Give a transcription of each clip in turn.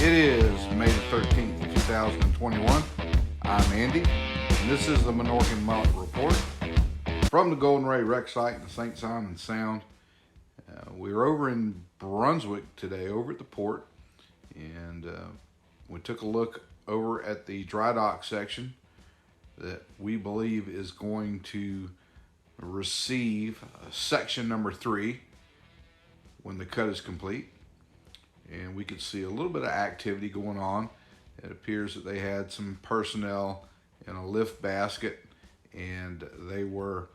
It is May the 13th, 2021. I'm Andy, and this is the Minorcan Mullet Report from the Golden Ray Rec site in the St.simons Sound. We're over in Brunswick today, over at the port, and we took a look over at the dry dock section that we believe is going to receive section number 3 when the cut is complete. And we could see a little bit of activity going on. It appears that they had some personnel in a lift basket, and they were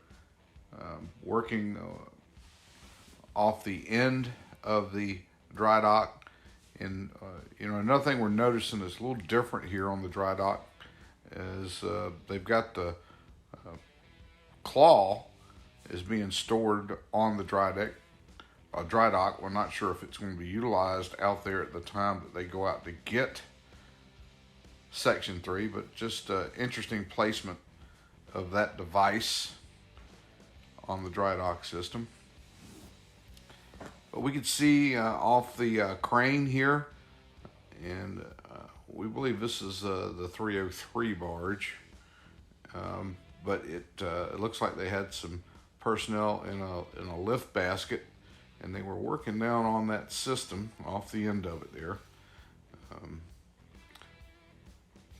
working off the end of the dry dock. And another thing we're noticing that's a little different here on the dry dock is they've got the claw is being stored on the dry dock. We're not sure if it's going to be utilized out there at the time that they go out to get section 3, but just interesting placement of that device on the dry dock system. But we could see off the crane here, and we believe this is the 303 barge, but it looks like they had some personnel in a lift basket, and they were working down on that system off the end of it there. Of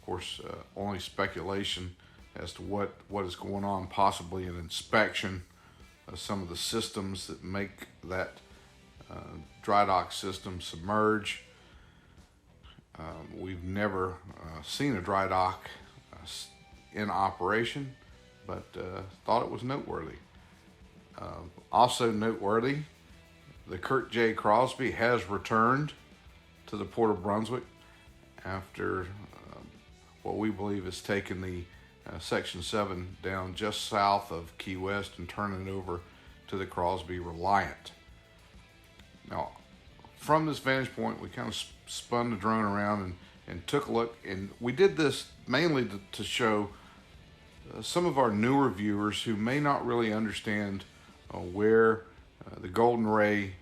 course, only speculation as to what is going on, possibly an inspection of some of the systems that make that dry dock system submerge. We've never seen a dry dock in operation, but thought it was noteworthy. Also noteworthy, the Kurt J. Crosby has returned to the Port of Brunswick after what we believe is taking the Section 7 down just south of Key West and turning it over to the Crosby Reliant. Now, from this vantage point, we kind of spun the drone around and took a look, and we did this mainly to show some of our newer viewers who may not really understand where the Golden Ray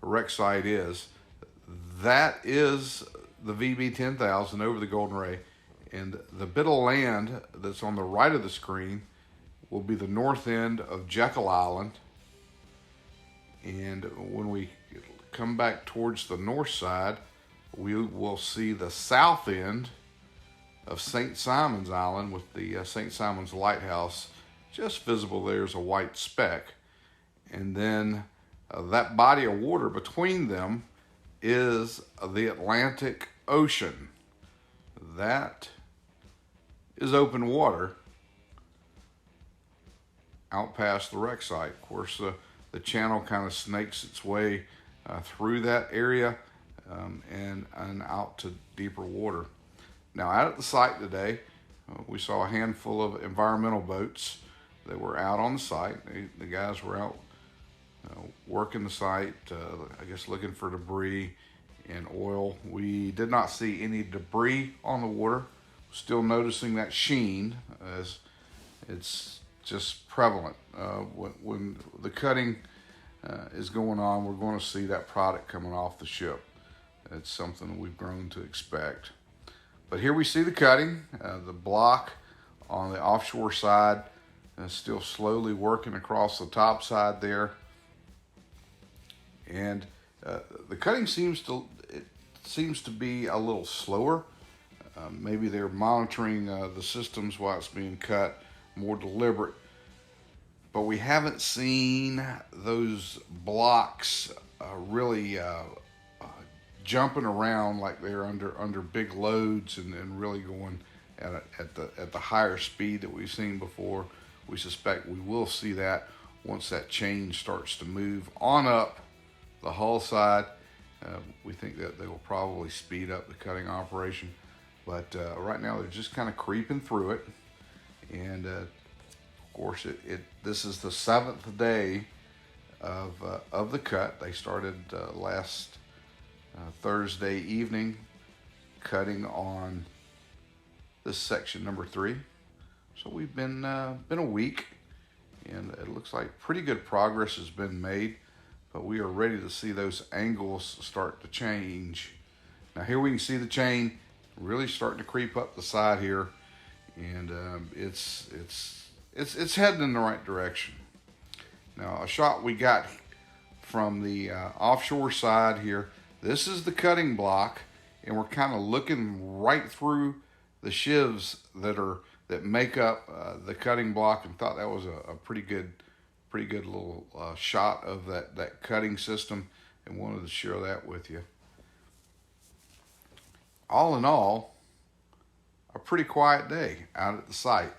Rec site is. That is the VB 10,000 over the Golden Ray, and the bit of land that's on the right of the screen will be the north end of Jekyll Island. And when we come back towards the north side, we will see the south end of St.simons Island with the St.simons lighthouse just visible there as a white speck. And then that body of water between them is the Atlantic Ocean. That is open water out past the wreck site. Of course, the channel kind of snakes its way through that area and out to deeper water. Now, out at the site today, we saw a handful of environmental boats that were out on the site. The guys were out working the site, I guess looking for debris and oil. We did not see any debris on the water. Still noticing that sheen, as it's just prevalent. When the cutting is going on, we're going to see that product coming off the ship. It's something we've grown to expect. But here we see the cutting. The block on the offshore side is still slowly working across the top side there. And the cutting seems to be a little slower. Maybe they're monitoring the systems while it's being cut, more deliberate. But we haven't seen those blocks really jumping around like they're under big loads and really going at the higher speed that we've seen before. We suspect we will see that once that chain starts to move on up the hull side. We think that they will probably speed up the cutting operation, but right now they're just kind of creeping through it. And of course, this is the 7th day of the cut. They started last Thursday evening cutting on this section number 3. So we've been a week, and it looks like pretty good progress has been made. But we are ready to see those angles start to change Now here we can see the chain really starting to creep up the side here, and it's heading in the right direction. Now a shot we got from the offshore side here. This is the cutting block, and we're kind of looking right through the sheaves that make up the cutting block, and thought that was a pretty good little shot of that cutting system, and wanted to share that with you. All in all, a pretty quiet day out at the site.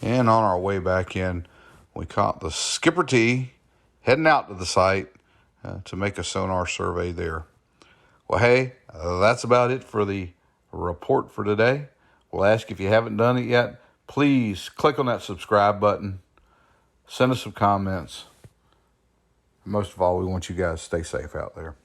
And on our way back in, we caught the Skipper T heading out to the site to make a sonar survey there. Well, hey, that's about it for the report for today. We'll ask if you haven't done it yet, please click on that subscribe button. Send us some comments. Most of all, we want you guys to stay safe out there.